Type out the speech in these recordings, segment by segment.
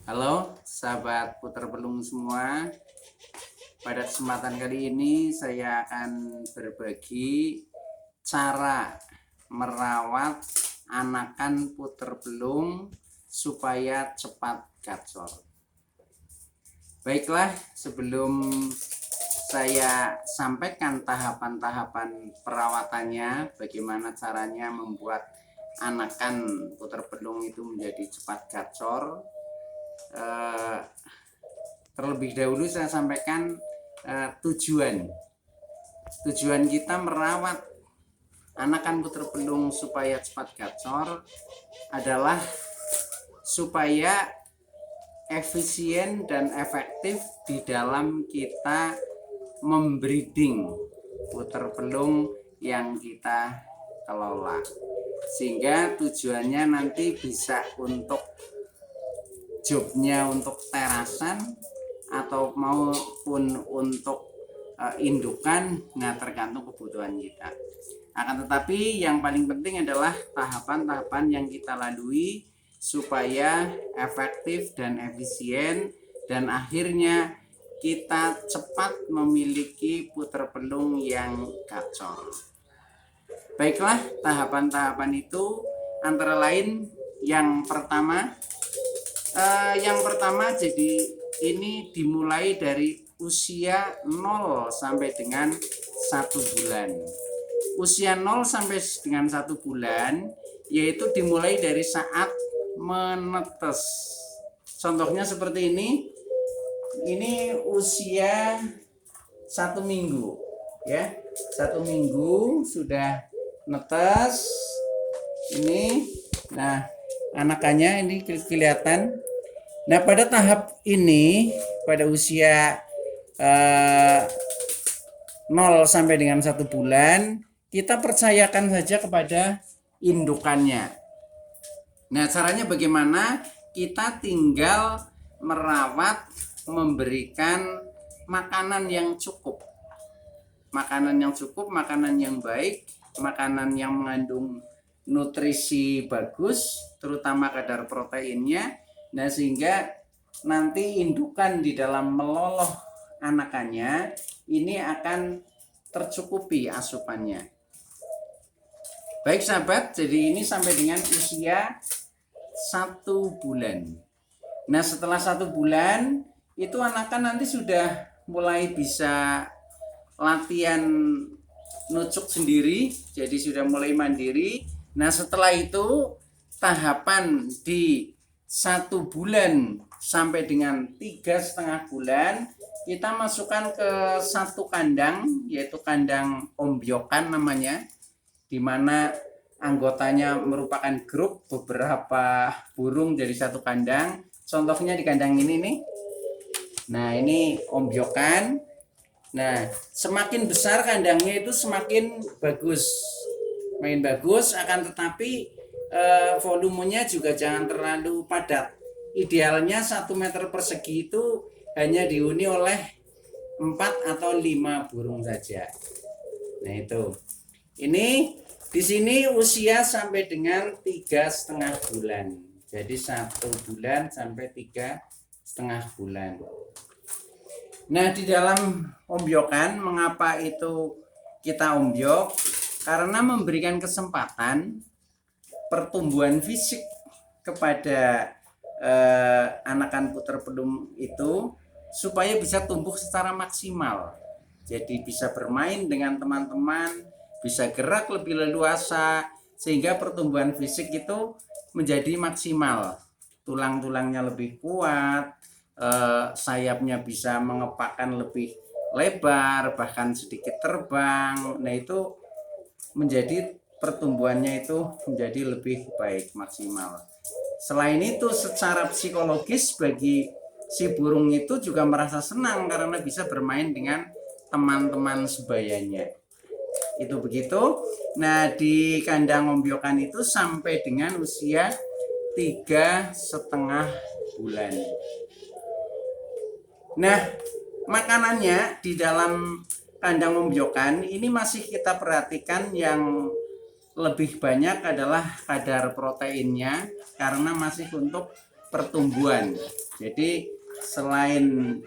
Halo sahabat puter pelung semua. Pada kesempatan kali ini saya akan berbagi cara merawat anakan puter pelung supaya cepat gacor. Baiklah, sebelum saya sampaikan tahapan-tahapan perawatannya, bagaimana caranya membuat anakan puter pelung itu menjadi cepat gacor. Terlebih dahulu saya sampaikan tujuan kita merawat anakan puter pelung supaya cepat gacor adalah supaya efisien dan efektif di dalam kita membreeding puter pelung yang kita kelola, sehingga tujuannya nanti bisa untuk jobnya untuk terasan atau maupun untuk indukan. Nah, tergantung kebutuhan kita. Akan tetapi yang paling penting adalah tahapan-tahapan yang kita lalui supaya efektif dan efisien, dan akhirnya kita cepat memiliki puter pelung yang gacor. Baiklah, tahapan-tahapan itu antara lain yang pertama, jadi ini dimulai dari usia 0 sampai dengan 1 bulan. Usia 0 sampai dengan 1 bulan yaitu dimulai dari saat menetes. Contohnya seperti ini. Ini usia 1 minggu ya. 1 minggu sudah netes. Ini. Nah, anakannya ini kelihatan. Nah, pada tahap ini, pada usia 0 sampai dengan 1 bulan, kita percayakan saja kepada indukannya. Nah, caranya bagaimana? Kita tinggal merawat, memberikan makanan yang cukup. Makanan yang cukup, makanan yang baik, makanan yang mengandung nutrisi bagus, terutama kadar proteinnya. Nah, sehingga nanti indukan di dalam meloloh anakannya ini akan tercukupi asupannya. Baik sahabat, jadi ini sampai dengan usia 1 bulan. Nah, setelah 1 bulan itu anakan nanti sudah mulai bisa latihan nucuk sendiri, jadi sudah mulai mandiri. Nah, setelah itu tahapan di 1 bulan sampai dengan 3,5 bulan kita masukkan ke satu kandang, yaitu kandang ombyokan namanya, di mana anggotanya merupakan grup beberapa burung dari satu kandang. Contohnya di kandang ini nih. Nah, ini ombyokan. Nah, semakin besar kandangnya itu semakin bagus, main bagus. Akan tetapi volumenya juga jangan terlalu padat. Idealnya 1 meter persegi itu hanya dihuni oleh 4 atau 5 burung saja. Nah, itu. Ini di sini usia sampai dengan 3,5 bulan. Jadi 1 bulan sampai 3,5 bulan. Nah, di dalam ombyokan, mengapa itu kita ombyok? Karena memberikan kesempatan pertumbuhan fisik kepada anakan puter pelung itu supaya bisa tumbuh secara maksimal. Jadi bisa bermain dengan teman-teman, bisa gerak lebih leluasa, sehingga pertumbuhan fisik itu menjadi maksimal. Tulang-tulangnya lebih kuat, sayapnya bisa mengepakkan lebih lebar, bahkan sedikit terbang. Nah, itu menjadi pertumbuhannya itu menjadi lebih baik, maksimal. Selain itu, secara psikologis bagi si burung itu juga merasa senang karena bisa bermain dengan teman-teman sebayanya. Itu begitu. Nah, di kandang ombyokan itu sampai dengan usia 3,5 bulan. Nah, makanannya di dalam kandang ombyokan ini masih kita perhatikan yang lebih banyak adalah kadar proteinnya karena masih untuk pertumbuhan. Jadi selain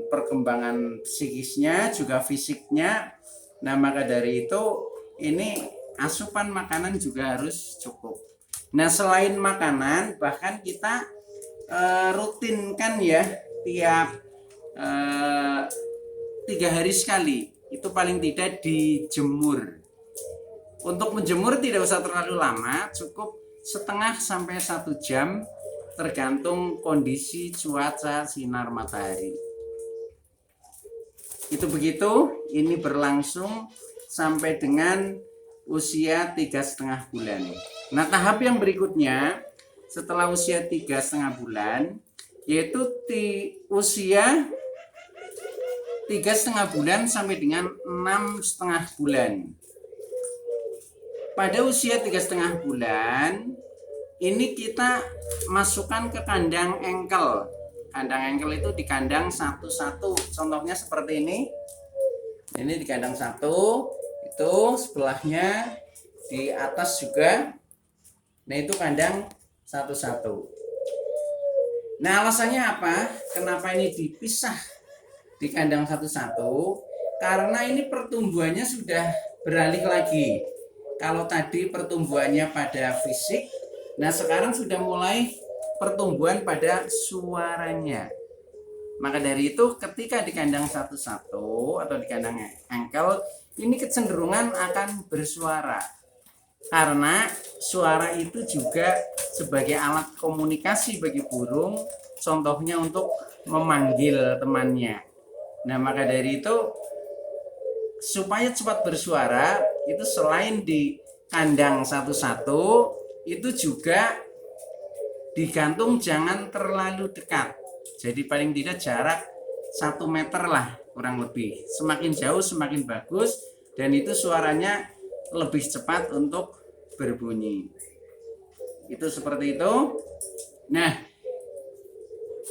perkembangan psikisnya juga fisiknya, nah maka dari itu ini asupan makanan juga harus cukup. Nah selain makanan, bahkan kita rutinkan ya tiap 3 hari sekali itu paling tidak dijemur. Untuk menjemur tidak usah terlalu lama, cukup setengah sampai 1 jam tergantung kondisi cuaca sinar matahari. Itu begitu, ini berlangsung sampai dengan usia 3,5 bulan. Nah tahap yang berikutnya setelah usia 3,5 bulan yaitu di usia 3,5 bulan sampai dengan 6,5 bulan. Pada usia 3,5 bulan ini kita masukkan ke kandang engkel. Kandang engkel itu di kandang satu-satu. Contohnya seperti ini. Ini di kandang satu, itu sebelahnya di atas juga. Nah itu kandang satu-satu. Nah alasannya apa? Kenapa ini dipisah di kandang satu-satu? Karena ini pertumbuhannya sudah beralih lagi. Kalau tadi pertumbuhannya pada fisik, nah sekarang sudah mulai pertumbuhan pada suaranya. Maka dari itu ketika di kandang satu-satu atau di kandang engkel, ini kecenderungan akan bersuara. Karena suara itu juga sebagai alat komunikasi bagi burung, contohnya untuk memanggil temannya. Nah maka dari itu supaya cepat bersuara itu selain di kandang satu-satu itu juga digantung jangan terlalu dekat. Jadi paling tidak jarak 1 meter lah kurang lebih. Semakin jauh semakin bagus dan itu suaranya lebih cepat untuk berbunyi. Itu seperti itu. Nah,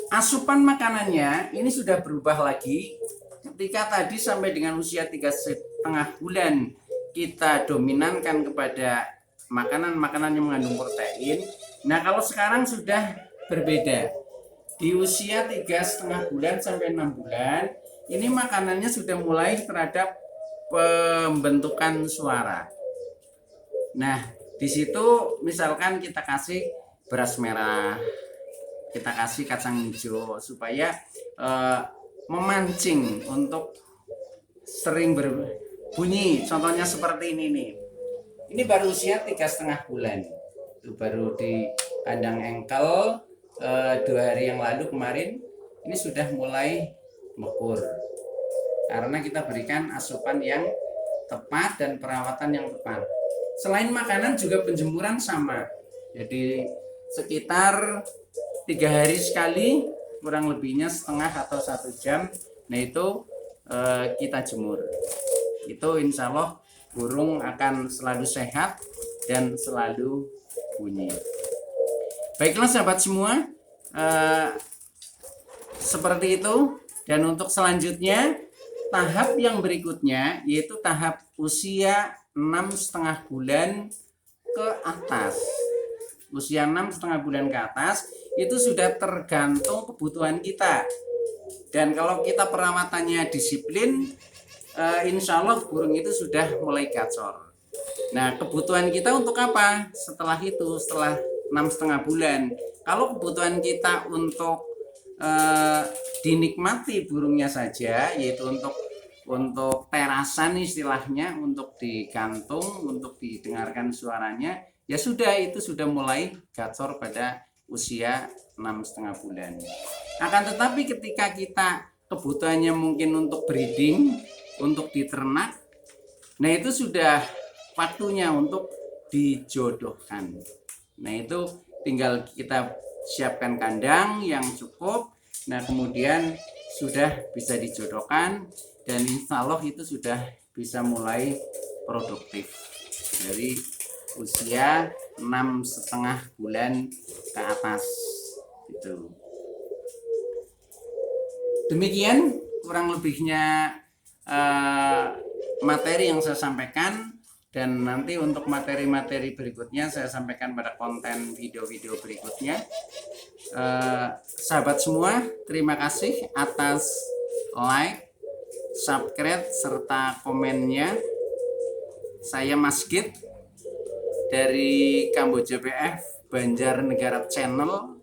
asupan makanannya ini sudah berubah lagi. Ketika tadi sampai dengan usia 3,5 bulan kita dominankan kepada makanan-makanan yang mengandung protein. Nah kalau sekarang sudah berbeda. Di usia 3,5 bulan sampai 6 bulan ini makanannya sudah mulai terhadap pembentukan suara. Nah di situ misalkan kita kasih beras merah, kita kasih kacang hijau supaya memancing untuk sering berbunyi. Contohnya seperti ini nih. Ini baru usia 3,5 bulan. Itu baru di kandang engkel 2 hari yang lalu kemarin. Ini sudah mulai mekur. Karena kita berikan asupan yang tepat dan perawatan yang tepat. Selain makanan juga penjemuran sama. Jadi sekitar 3 hari sekali, kurang lebihnya setengah atau 1 jam. Nah itu kita jemur. Itu insya Allah burung akan selalu sehat dan selalu bunyi. Baiklah sahabat semua, seperti itu. Dan untuk selanjutnya tahap yang berikutnya yaitu tahap usia 6,5 bulan ke atas. Usia 6,5 bulan ke atas itu sudah tergantung kebutuhan kita. Dan kalau kita perawatannya disiplin, insya Allah burung itu sudah mulai gacor. Nah kebutuhan kita untuk apa? Setelah itu, setelah 6,5 bulan. Kalau kebutuhan kita untuk dinikmati burungnya saja, yaitu untuk terasan istilahnya, untuk digantung, untuk didengarkan suaranya, ya sudah itu sudah mulai gacor pada usia 6,5 bulan. Akan tetapi ketika kita kebutuhannya mungkin untuk breeding, untuk diternak, nah itu sudah waktunya untuk dijodohkan. Nah itu tinggal kita siapkan kandang yang cukup. Nah kemudian sudah bisa dijodohkan dan insya Allah itu sudah bisa mulai produktif dari usia 6,5 bulan ke atas gitu. Demikian kurang lebihnya materi yang saya sampaikan, dan nanti untuk materi-materi berikutnya saya sampaikan pada konten video-video berikutnya. Sahabat semua, terima kasih atas like, subscribe, serta komennya. Saya Mas Git dari Kamboja PF Banjarnegara Channel.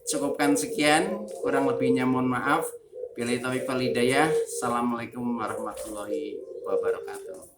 Cukupkan sekian, kurang lebihnya mohon maaf. Billahi taufiq wal hidayah. Assalamualaikum warahmatullahi wabarakatuh.